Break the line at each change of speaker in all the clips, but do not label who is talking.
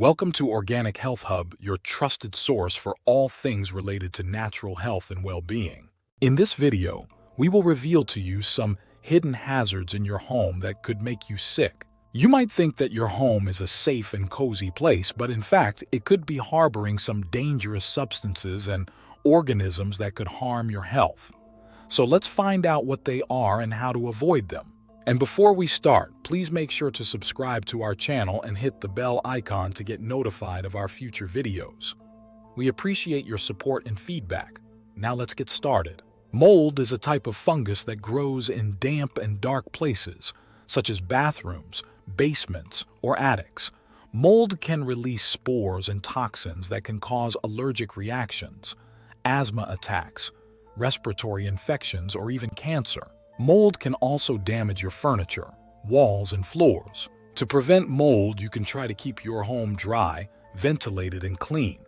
Welcome to Organic Health Hub, your trusted source for all things related to natural health and well-being. In this video, we will reveal to you some hidden hazards in your home that could make you sick. You might think that your home is a safe and cozy place, but in fact, it could be harboring some dangerous substances and organisms that could harm your health. So let's find out what they are and how to avoid them. And before we start, please make sure to subscribe to our channel and hit the bell icon to get notified of our future videos. We appreciate your support and feedback. Now let's get started. Mold is a type of fungus that grows in damp and dark places, such as bathrooms, basements, or attics. Mold can release spores and toxins that can cause allergic reactions, asthma attacks, respiratory infections, or even cancer. Mold can also damage your furniture, walls, and floors. To prevent mold, you can try to keep your home dry, ventilated, and clean.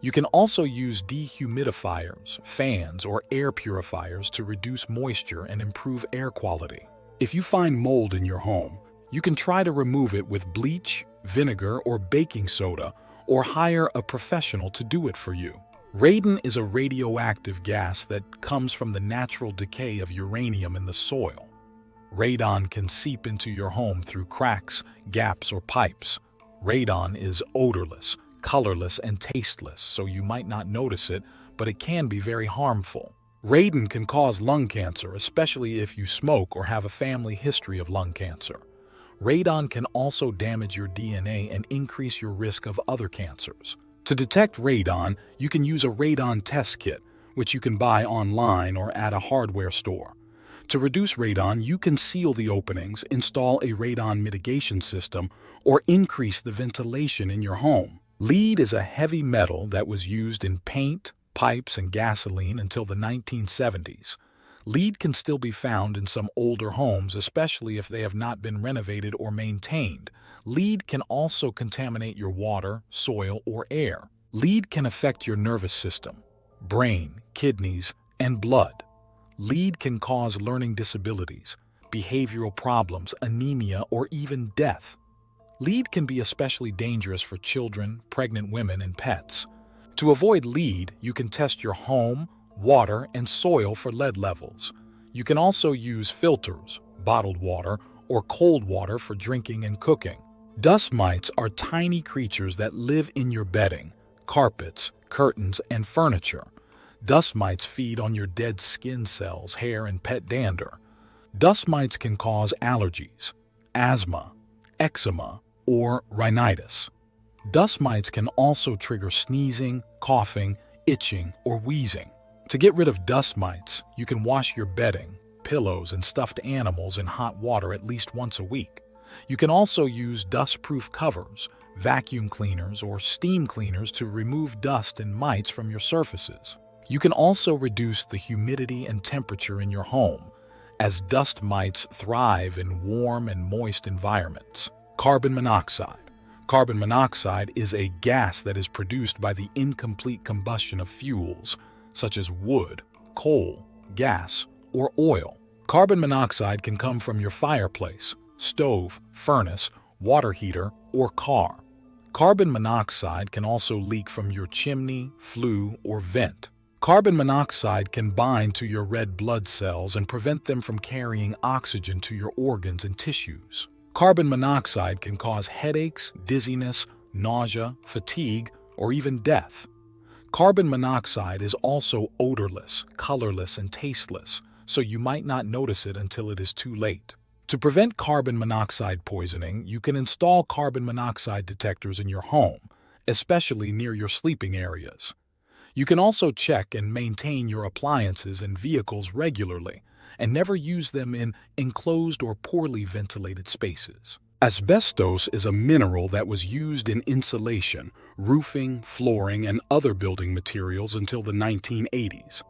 You can also use dehumidifiers, fans, or air purifiers to reduce moisture and improve air quality. If you find mold in your home, you can try to remove it with bleach, vinegar, or baking soda, or hire a professional to do it for you. Radon is a radioactive gas that comes from the natural decay of uranium in the soil. Radon can seep into your home through cracks, gaps, or pipes. Radon is odorless, colorless, and tasteless, so you might not notice it, but it can be very harmful. Radon can cause lung cancer, especially if you smoke or have a family history of lung cancer. Radon can also damage your DNA and increase your risk of other cancers. To detect radon, you can use a radon test kit, which you can buy online or at a hardware store. To reduce radon, you can seal the openings, install a radon mitigation system, or increase the ventilation in your home. Lead is a heavy metal that was used in paint, pipes, and gasoline until the 1970s. Lead can still be found in some older homes, especially if they have not been renovated or maintained. Lead can also contaminate your water, soil, or air. Lead can affect your nervous system, brain, kidneys, and blood. Lead can cause learning disabilities, behavioral problems, anemia, or even death. Lead can be especially dangerous for children, pregnant women, and pets. To avoid lead, you can test your home, water, and soil for lead levels. You can also use filters, bottled water, or cold water for drinking and cooking. Dust mites are tiny creatures that live in your bedding, carpets, curtains, and furniture. Dust mites feed on your dead skin cells, hair, and pet dander. Dust mites can cause allergies, asthma, eczema, or rhinitis. Dust mites can also trigger sneezing, coughing, itching, or wheezing. To get rid of dust mites, you can wash your bedding, pillows, and stuffed animals in hot water at least once a week. You can also use dust-proof covers, vacuum cleaners, or steam cleaners to remove dust and mites from your surfaces. You can also reduce the humidity and temperature in your home, as dust mites thrive in warm and moist environments. Carbon monoxide. Carbon monoxide is a gas that is produced by the incomplete combustion of fuels, such as wood, coal, gas, or oil. Carbon monoxide can come from your fireplace, stove, furnace, water heater, or car. Carbon monoxide can also leak from your chimney, flue, or vent. Carbon monoxide can bind to your red blood cells and prevent them from carrying oxygen to your organs and tissues. Carbon monoxide can cause headaches, dizziness, nausea, fatigue, or even death. Carbon monoxide is also odorless, colorless, and tasteless, so you might not notice it until it is too late. To prevent carbon monoxide poisoning, you can install carbon monoxide detectors in your home, especially near your sleeping areas. You can also check and maintain your appliances and vehicles regularly, and never use them in enclosed or poorly ventilated spaces. Asbestos is a mineral that was used in insulation, roofing, flooring, and other building materials until the 1980s.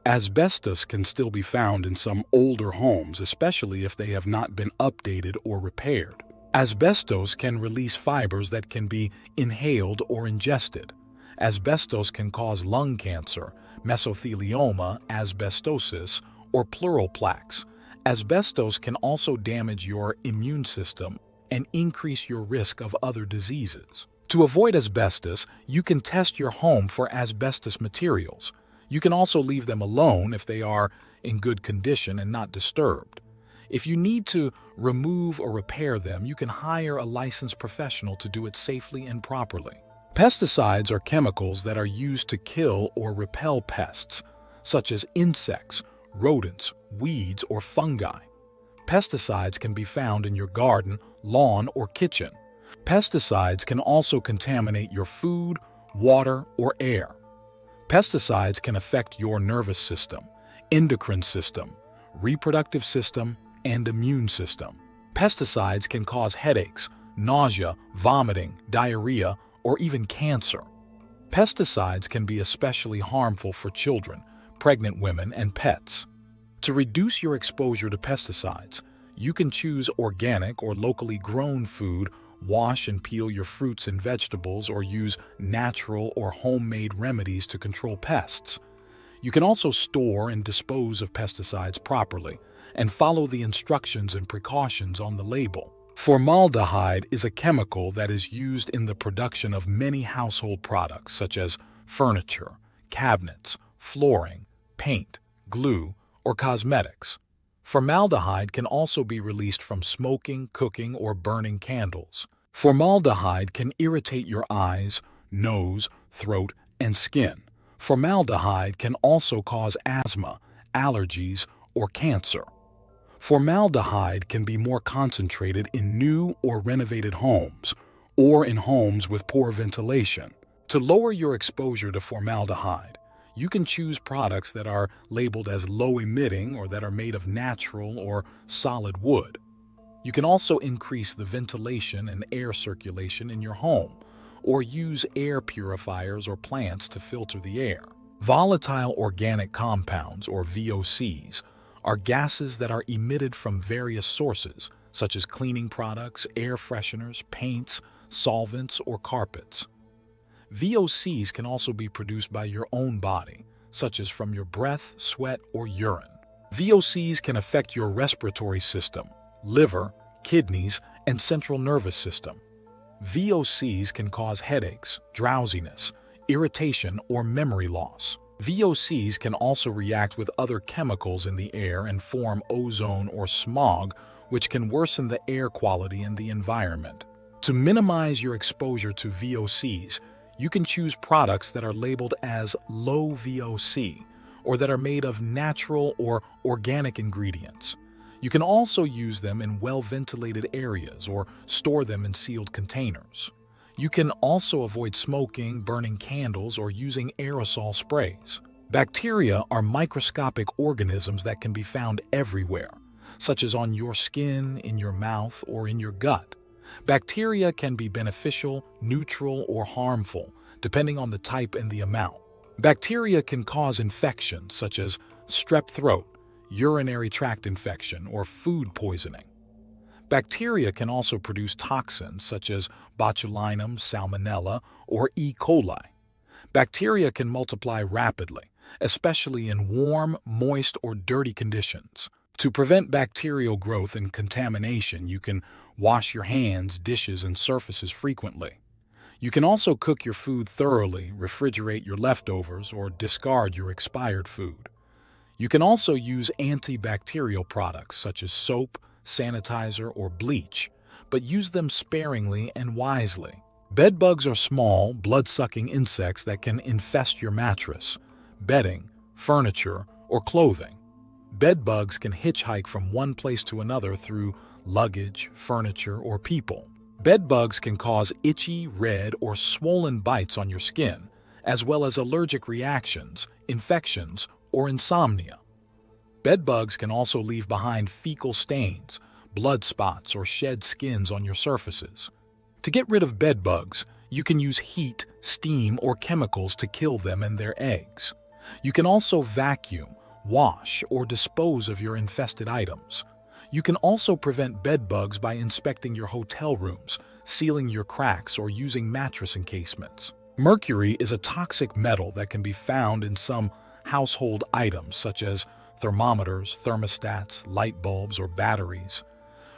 Asbestos can still be found in some older homes, especially if they have not been updated or repaired. Asbestos can release fibers that can be inhaled or ingested. Asbestos can cause lung cancer, mesothelioma, asbestosis, or pleural plaques. Asbestos can also damage your immune system and increase your risk of other diseases. To avoid asbestos, you can test your home for asbestos materials. You can also leave them alone if they are in good condition and not disturbed. If you need to remove or repair them, you can hire a licensed professional to do it safely and properly. Pesticides are chemicals that are used to kill or repel pests, such as insects, rodents, weeds, or fungi. Pesticides can be found in your garden, lawn, or kitchen. Pesticides can also contaminate your food, water, or air. Pesticides can affect your nervous system, endocrine system, reproductive system, and immune system. Pesticides can cause headaches, nausea, vomiting, diarrhea, or even cancer. Pesticides can be especially harmful for children, pregnant women, and pets. To reduce your exposure to pesticides, you can choose organic or locally grown food, wash and peel your fruits and vegetables, or use natural or homemade remedies to control pests. You can also store and dispose of pesticides properly and follow the instructions and precautions on the label. Formaldehyde is a chemical that is used in the production of many household products such as furniture, cabinets, flooring, paint, glue, or cosmetics. Formaldehyde can also be released from smoking, cooking, or burning candles. Formaldehyde can irritate your eyes, nose, throat, and skin. Formaldehyde can also cause asthma, allergies, or cancer. Formaldehyde can be more concentrated in new or renovated homes, or in homes with poor ventilation. To lower your exposure to formaldehyde, you can choose products that are labeled as low-emitting or that are made of natural or solid wood. You can also increase the ventilation and air circulation in your home, or use air purifiers or plants to filter the air. Volatile organic compounds, or VOCs, are gases that are emitted from various sources, such as cleaning products, air fresheners, paints, solvents, or carpets. VOCs can also be produced by your own body, such as from your breath, sweat, or urine. VOCs can affect your respiratory system, liver, kidneys, and central nervous system. VOCs can cause headaches, drowsiness, irritation, or memory loss. VOCs can also react with other chemicals in the air and form ozone or smog, which can worsen the air quality in the environment. To minimize your exposure to VOCs, you can choose products that are labeled as low VOC, or that are made of natural or organic ingredients. You can also use them in well-ventilated areas or store them in sealed containers. You can also avoid smoking, burning candles, or using aerosol sprays. Bacteria are microscopic organisms that can be found everywhere, such as on your skin, in your mouth, or in your gut. Bacteria can be beneficial, neutral, or harmful, depending on the type and the amount. Bacteria can cause infections such as strep throat, urinary tract infection, or food poisoning. Bacteria can also produce toxins such as botulinum, salmonella, or E. coli. Bacteria can multiply rapidly, especially in warm, moist, or dirty conditions. To prevent bacterial growth and contamination, you can wash your hands, dishes, and surfaces frequently. You can also cook your food thoroughly, refrigerate your leftovers, or discard your expired food. You can also use antibacterial products such as soap, sanitizer, or bleach, but use them sparingly and wisely. Bedbugs are small, blood-sucking insects that can infest your mattress, bedding, furniture, or clothing. Bedbugs can hitchhike from one place to another through luggage, furniture, or people. Bedbugs can cause itchy, red, or swollen bites on your skin, as well as allergic reactions, infections, or insomnia. Bedbugs can also leave behind fecal stains, blood spots, or shed skins on your surfaces. To get rid of bedbugs, you can use heat, steam, or chemicals to kill them and their eggs. You can also vacuum, wash, or dispose of your infested items. You can also prevent bedbugs by inspecting your hotel rooms, sealing your cracks, or using mattress encasements. Mercury is a toxic metal that can be found in some household items such as thermometers, thermostats, light bulbs, or batteries.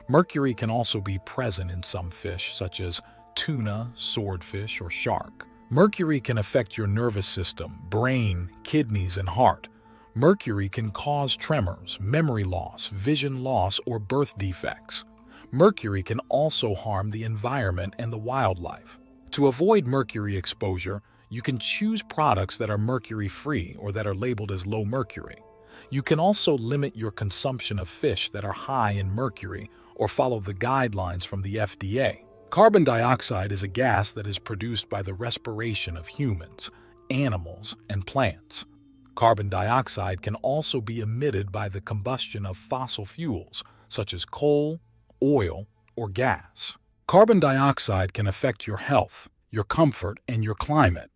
Mercury can also be present in some fish such as tuna, swordfish, or shark. Mercury can affect your nervous system, brain, kidneys, and heart. Mercury can cause tremors, memory loss, vision loss, or birth defects. Mercury can also harm the environment and the wildlife. To avoid mercury exposure, you can choose products that are mercury-free or that are labeled as low mercury. You can also limit your consumption of fish that are high in mercury or follow the guidelines from the FDA. Carbon dioxide is a gas that is produced by the respiration of humans, animals, and plants. Carbon dioxide can also be emitted by the combustion of fossil fuels, such as coal, oil, or gas. Carbon dioxide can affect your health, your comfort, and your climate.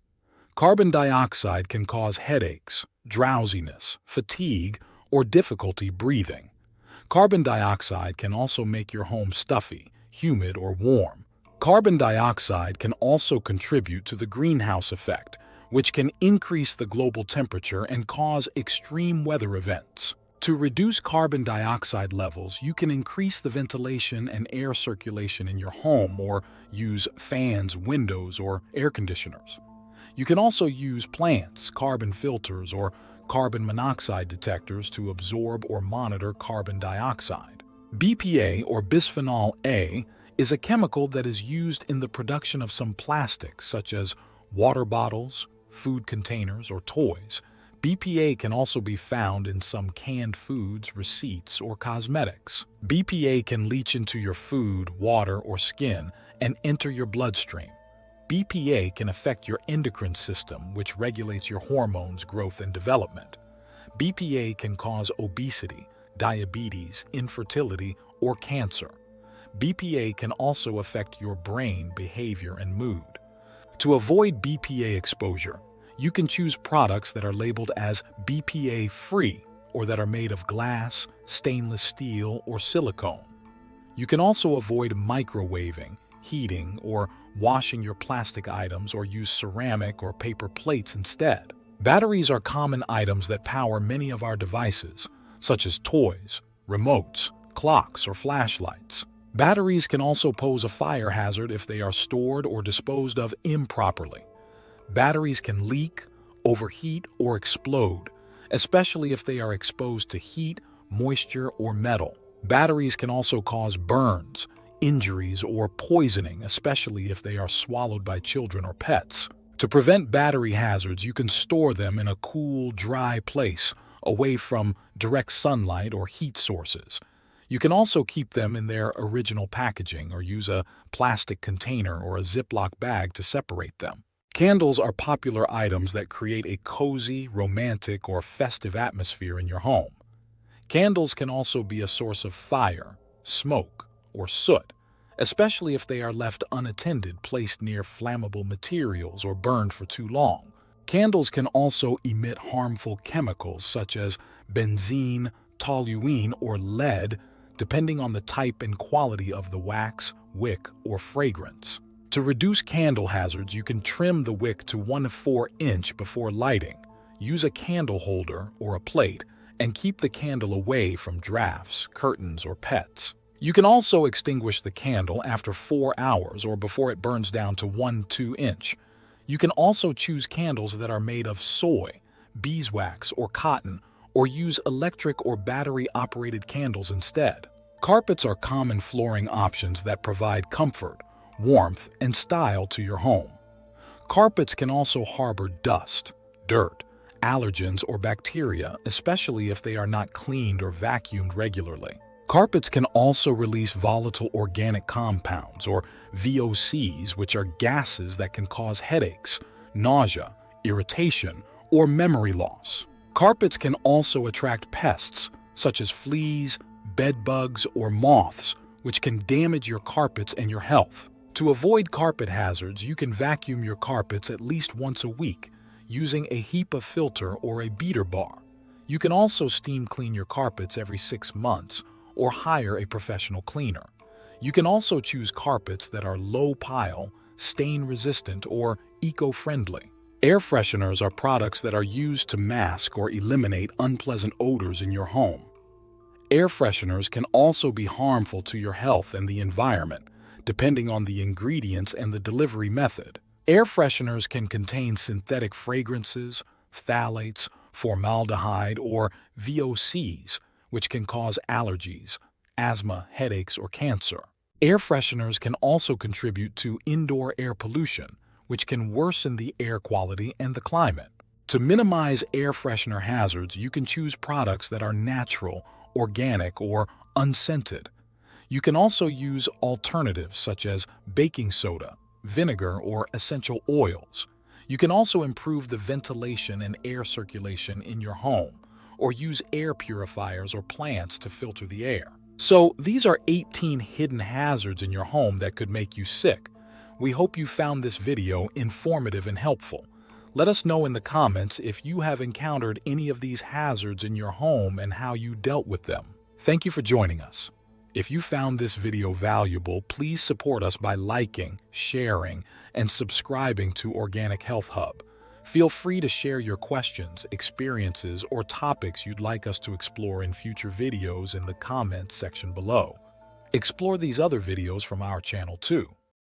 Carbon dioxide can cause headaches, drowsiness, fatigue, or difficulty breathing. Carbon dioxide can also make your home stuffy, humid, or warm. Carbon dioxide can also contribute to the greenhouse effect, which can increase the global temperature and cause extreme weather events. To reduce carbon dioxide levels, you can increase the ventilation and air circulation in your home or use fans, windows, or air conditioners. You can also use plants, carbon filters, or carbon monoxide detectors to absorb or monitor carbon dioxide. BPA, or bisphenol A, is a chemical that is used in the production of some plastics, such as water bottles, food containers, or toys. BPA can also be found in some canned foods, receipts, or cosmetics. BPA can leach into your food, water, or skin and enter your bloodstream. BPA can affect your endocrine system, which regulates your hormones' growth and development. BPA can cause obesity, diabetes, infertility, or cancer. BPA can also affect your brain, behavior, and mood. To avoid BPA exposure, you can choose products that are labeled as BPA-free or that are made of glass, stainless steel, or silicone. You can also avoid microwaving, heating, or washing your plastic items or use ceramic or paper plates instead. Batteries are common items that power many of our devices, such as toys, remotes, clocks, or flashlights. Batteries can also pose a fire hazard if they are stored or disposed of improperly. Batteries can leak, overheat, or explode, especially if they are exposed to heat, moisture, or metal. Batteries can also cause burns, injuries, or poisoning, especially if they are swallowed by children or pets. To prevent battery hazards, you can store them in a cool, dry place, away from direct sunlight or heat sources. You can also keep them in their original packaging or use a plastic container or a Ziploc bag to separate them. Candles are popular items that create a cozy, romantic, or festive atmosphere in your home. Candles can also be a source of fire, smoke, or soot, especially if they are left unattended, placed near flammable materials, or burned for too long. Candles can also emit harmful chemicals such as benzene, toluene, or lead, depending on the type and quality of the wax, wick, or fragrance. To reduce candle hazards, you can trim the wick to 1/4 inch before lighting. Use a candle holder or a plate and keep the candle away from drafts, curtains, or pets. You can also extinguish the candle after 4 hours or before it burns down to 1-2 inch. You can also choose candles that are made of soy, beeswax, or cotton, or use electric or battery-operated candles instead. Carpets are common flooring options that provide comfort, warmth, and style to your home. Carpets can also harbor dust, dirt, allergens, or bacteria, especially if they are not cleaned or vacuumed regularly. Carpets can also release volatile organic compounds, or VOCs, which are gases that can cause headaches, nausea, irritation, or memory loss. Carpets can also attract pests, such as fleas, bed bugs, or moths, which can damage your carpets and your health. To avoid carpet hazards, you can vacuum your carpets at least once a week using a HEPA filter or a beater bar. You can also steam clean your carpets every 6 months or hire a professional cleaner. You can also choose carpets that are low-pile, stain-resistant, or eco-friendly. Air fresheners are products that are used to mask or eliminate unpleasant odors in your home. Air fresheners can also be harmful to your health and the environment, depending on the ingredients and the delivery method. Air fresheners can contain synthetic fragrances, phthalates, formaldehyde, or VOCs, which can cause allergies, asthma, headaches, or cancer. Air fresheners can also contribute to indoor air pollution, which can worsen the air quality and the climate. To minimize air freshener hazards, you can choose products that are natural, organic, or unscented. You can also use alternatives such as baking soda, vinegar, or essential oils. You can also improve the ventilation and air circulation in your home, or use air purifiers or plants to filter the air. So, these are 18 hidden hazards in your home that could make you sick. We hope you found this video informative and helpful. Let us know in the comments if you have encountered any of these hazards in your home and how you dealt with them. Thank you for joining us. If you found this video valuable, please support us by liking, sharing, and subscribing to Organic Health Hub. Feel free to share your questions, experiences, or topics you'd like us to explore in future videos in the comments section below. Explore these other videos from our channel too.